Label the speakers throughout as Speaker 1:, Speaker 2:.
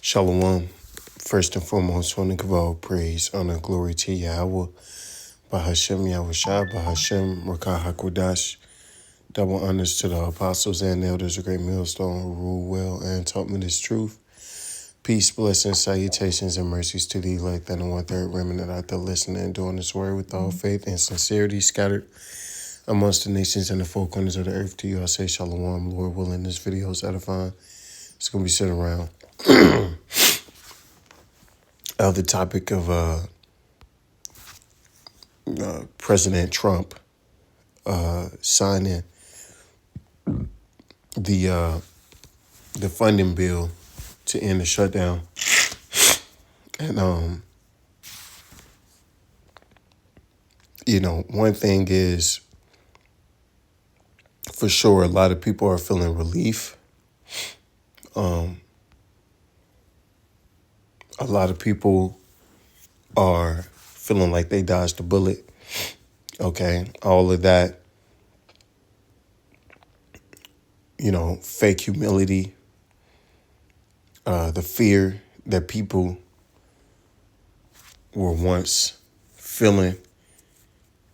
Speaker 1: Shalom. First and foremost, want to give all praise, honor, glory to Yahweh, Bahashem Yahushua, Bahashem Rakah HaKodash. Double honors to the apostles and elders of Great Millstone who rule well and taught me this truth. Peace, blessings, salutations, and mercies to the elect and the one-third remnant out there listening and doing this word with all faith and sincerity scattered amongst the nations and the four corners of the earth. To you I say shalom, Lord willing, this video is edifying. It's going to be sitting around. The topic of President Trump signing the funding bill to end the shutdown, and one thing is for sure, a lot of people are feeling relief. A lot of people are feeling like they dodged a bullet. Okay, all of that, fake humility, the fear that people were once feeling,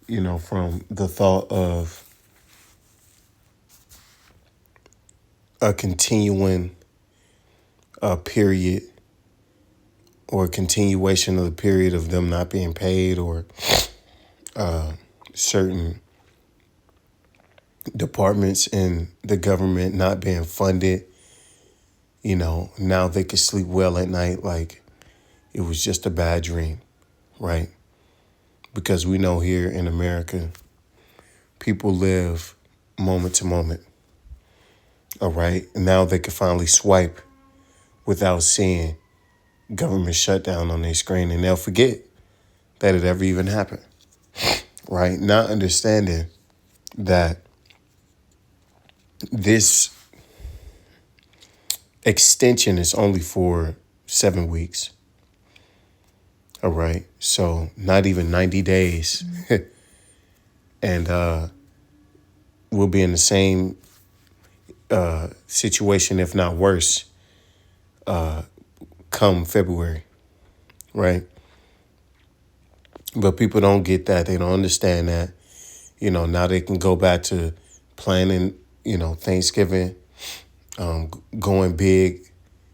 Speaker 1: from the thought of a continuing period or a continuation of the period of them not being paid, or certain departments in the government not being funded. Now they could sleep well at night like it was just a bad dream, right? Because we know here in America, people live moment to moment, all right? Now they could finally swipe without seeing government shutdown on their screen, and they'll forget that it ever even happened, right? Not understanding that this extension is only for 7 weeks, all right? So not even 90 days. And we'll be in the same situation, if not worse, come February, right? But people don't get that. They don't understand that. Now they can go back to planning, Thanksgiving, going big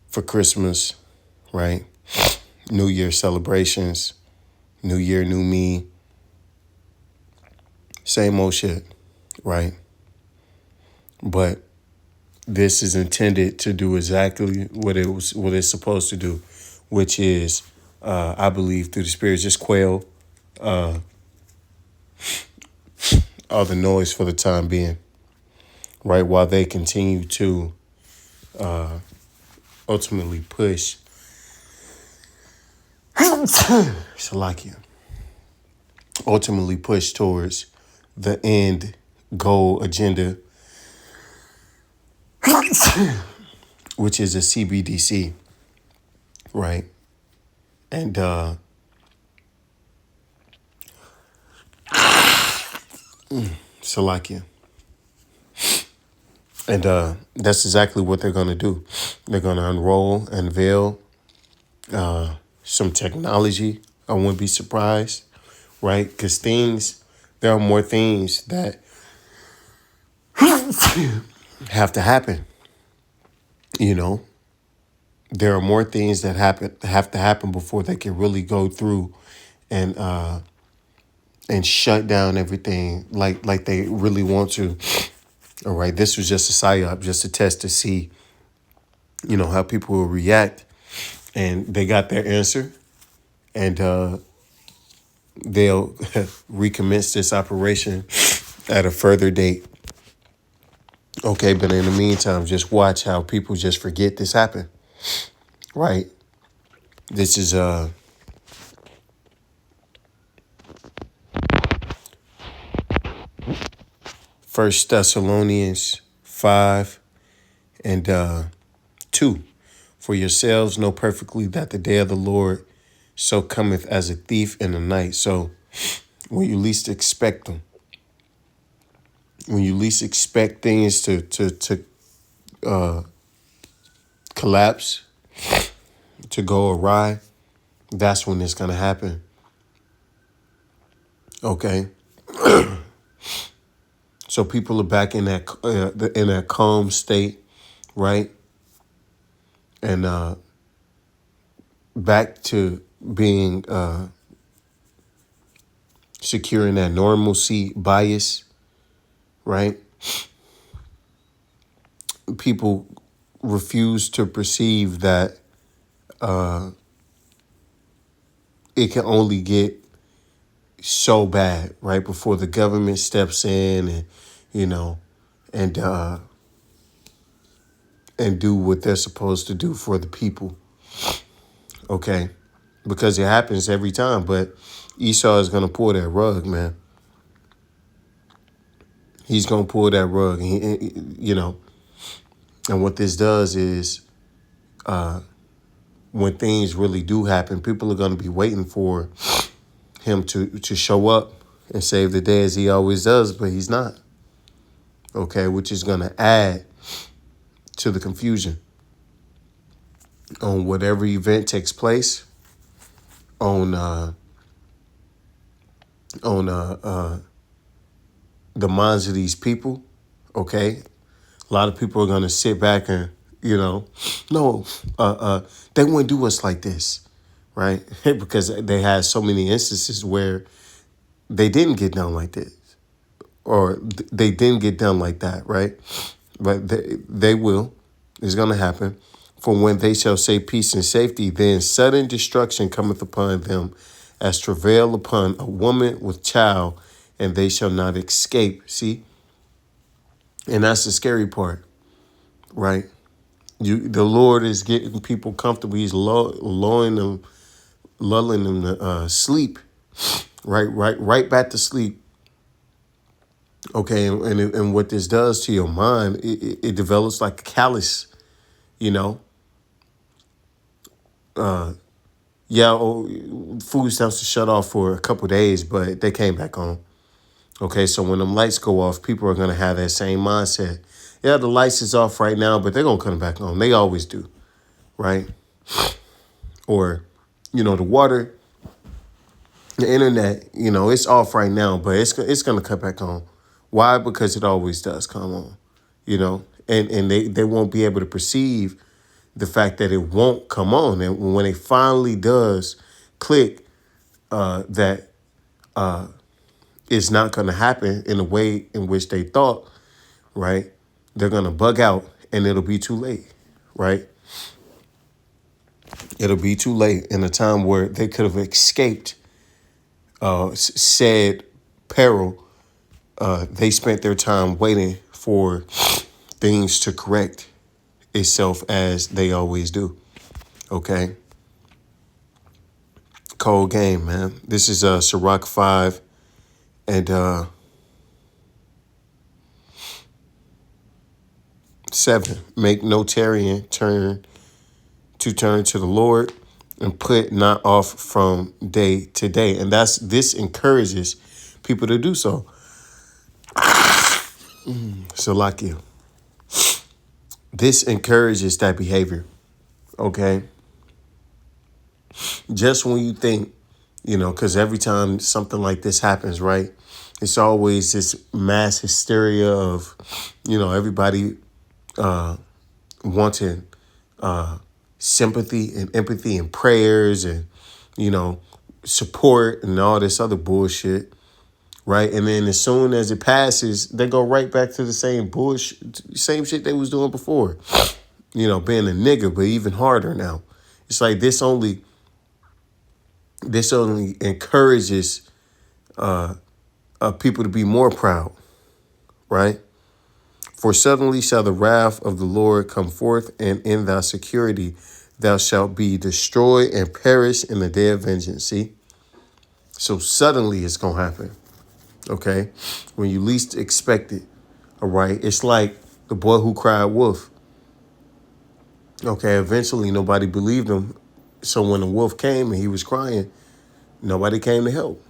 Speaker 1: for Christmas, right? New Year celebrations, New Year, new me. Same old shit, right? But this is intended to do exactly what it's supposed to do, which is, I believe, through the Spirit, just quell all the noise for the time being, right? While they continue to ultimately push Salakia, ultimately push towards the end goal agenda, which is a CBDC, right? And Salakia. And that's exactly what they're going to do. They're going to unveil some technology. I wouldn't be surprised, right? Because there are more things that have to happen. There are more things that have to happen before they can really go through and shut down everything like they really want to. All right, this was just a psyop, just a test to see, how people will react, and they got their answer, and they'll recommence this operation at a further date. Okay, but in the meantime, just watch how people just forget this happened, right? This is First Thessalonians 5 and 2. For yourselves know perfectly that the day of the Lord so cometh as a thief in the night. So when you least expect them, when you least expect things to collapse, to go awry, that's when it's going to happen. Okay. So people are back in that calm state, right? And back to being securing that normalcy bias, right? People refuse to perceive that it can only get so bad, right? Before the government steps in and, you know, and and do what they're supposed to do for the people. Okay. Because it happens every time. But Esau is gonna pull that rug, man. He's gonna pull that rug. And what this does is when things really do happen, people are gonna be waiting for him to show up and save the day as he always does, but he's not. Okay, which is gonna add to the confusion on whatever event takes place on the minds of these people. Okay, a lot of people are gonna sit back and no, they wouldn't do us like this, right? Because they had so many instances where they didn't get done like this, or they didn't get done like that, right? But they will. It's gonna happen. For when they shall say peace and safety, then sudden destruction cometh upon them, as travail upon a woman with child, and they shall not escape. See? And that's the scary part, right? The Lord is getting people comfortable. He's lulling them to sleep, right back to sleep. Okay, and what this does to your mind, it develops like a callus, you know. Yeah, food stamps to shut off for a couple of days, but they came back on. Okay, so when them lights go off, people are gonna have that same mindset. Yeah, the lights is off right now, but they're gonna come back on. They always do, right? Or, the water, the internet, it's off right now, but it's gonna cut back on. Why? Because it always does come on, and they won't be able to perceive the fact that it won't come on. And when it finally does click, that it's not going to happen in the way in which they thought, right? They're going to bug out and it'll be too late, right? It'll be too late in a time where they could have escaped said peril. They spent their time waiting for things to correct itself as they always do. Okay. Cold game, man. This is Ciroc 5 and 7. Make no tarrying turn to the Lord and put not off from day to day. And this encourages people to do so. Salakia. This encourages that behavior. Okay. Just when you think, because every time something like this happens, right, it's always this mass hysteria of, everybody wanting sympathy and empathy and prayers and, support and all this other bullshit, right? And then as soon as it passes, they go right back to the same bullshit, same shit they was doing before, being a nigga, but even harder now. It's like this only encourages people to be more proud, right? For suddenly shall the wrath of the Lord come forth, and in thy security thou shalt be destroyed and perish in the day of vengeance. See? So suddenly it's going to happen, okay? When you least expect it, all right? It's like the boy who cried wolf. Okay, eventually nobody believed him. So when the wolf came and he was crying, nobody came to help,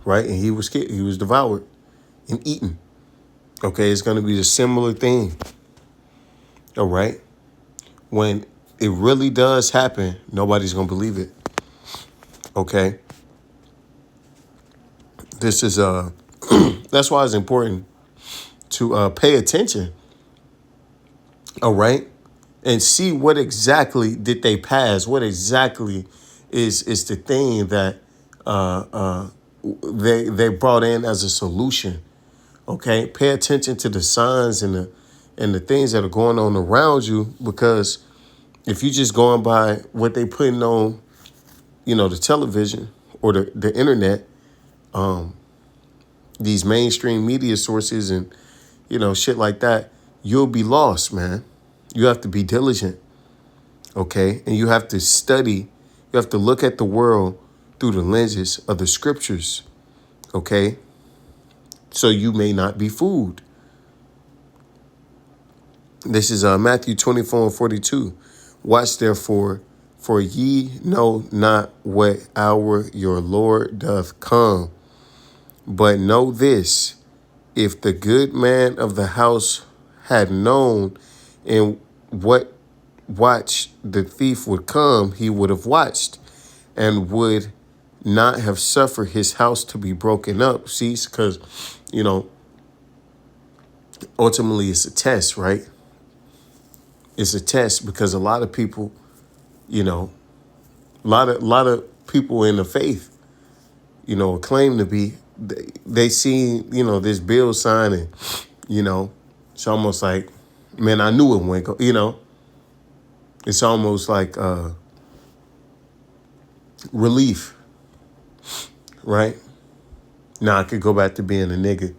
Speaker 1: right? And he was scared. He was devoured and eaten. Okay, it's going to be a similar thing, all right? When it really does happen, nobody's going to believe it. Okay? This is that's why it's important to pay attention. All right? And see what exactly did they pass? What exactly is the thing that they brought in as a solution? Okay, pay attention to the signs and the things that are going on around you, because if you're just going by what they putting on, the television or the internet, these mainstream media sources and shit like that, you'll be lost, man. You have to be diligent, okay? And you have to study. You have to look at the world through the lenses of the scriptures, okay? So you may not be fooled. This is Matthew 24:42. Watch therefore, for ye know not what hour your Lord doth come. But know this, if the good man of the house had known in what watch the thief would come, he would have watched and would not have suffered his house to be broken up. See, because, ultimately it's a test, right? It's a test because a lot of people, a lot of people in the faith, claim to be, they see, this bill sign and, it's almost like, man, I knew it went go, it's almost like relief, right? Now I could go back to being a nigga,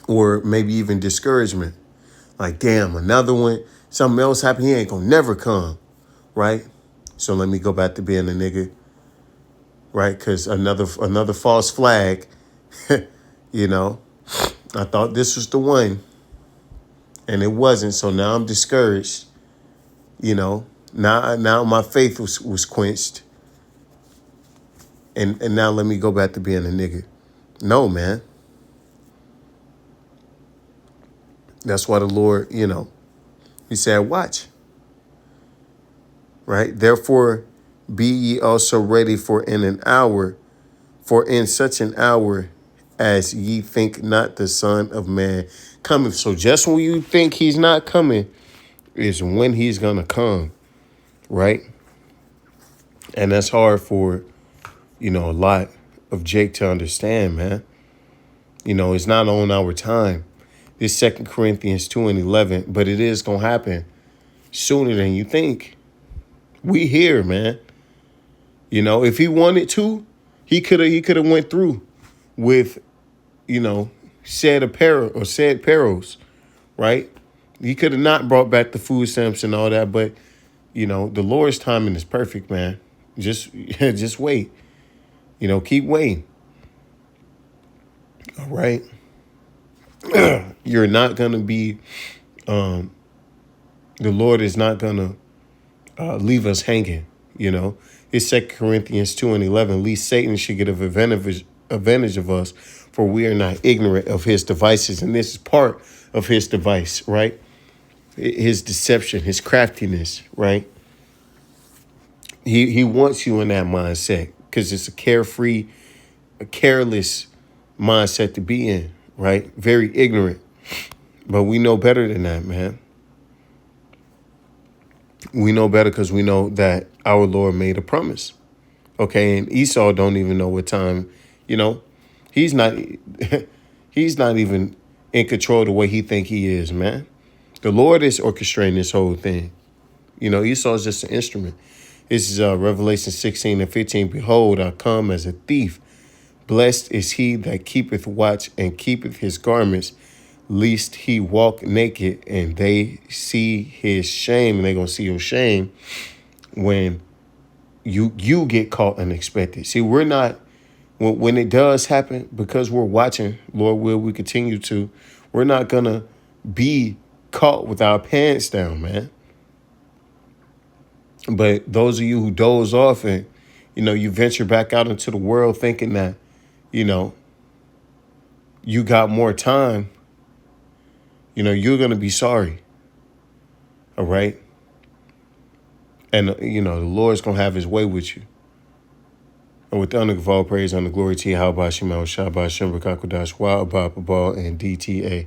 Speaker 1: or maybe even discouragement. Like, damn, another one, something else happened, he ain't gonna never come, right? So let me go back to being a nigga, right? Because another false flag, I thought this was the one, and it wasn't. So now I'm discouraged, Now my faith was quenched, and now let me go back to being a nigga. No, man. That's why the Lord, he said, watch. Right? Therefore, be ye also ready for in such an hour as ye think not the Son of Man coming. So just when you think he's not coming is when he's going to come. Right? And that's hard for, a lot of Jake to understand, man. It's not on our time. This 2 Corinthians 2:11, but it is going to happen sooner than you think. We here, man. If he wanted to, he could have went through with, said apparel or said perils, right? He could have not brought back the food stamps and all that, but the Lord's timing is perfect, man. Just wait. Keep waiting. All right. You're not gonna be. The Lord is not gonna leave us hanging. It's 2 Corinthians 2:11. Least Satan should get an advantage of us, for we are not ignorant of his devices. And this is part of his device, right? His deception, his craftiness, right? He wants you in that mindset because it's a carefree, a careless mindset to be in, right? Very ignorant. But we know better than that, man. We know better because we know that our Lord made a promise. Okay, and Esau don't even know what time, he's not he's not even in control the way he think he is, man. The Lord is orchestrating this whole thing. Esau is just an instrument. This is Revelation 16:15. Behold, I come as a thief. Blessed is he that keepeth watch and keepeth his garments, lest he walk naked and they see his shame. And they're going to see your shame when you get caught unexpected. See, we're not, when it does happen, because we're watching, Lord will, we continue to, we're not going to be caught with our pants down, man. But those of you who doze off and, you venture back out into the world thinking that, you got more time, you're going to be sorry. All right. And, the Lord's going to have his way with you. And with the honor of all praise, honor, glory to you, how about Shemel, Shabbat, Shem, Rakakodash, Wa, Abba, Abba, and DTA.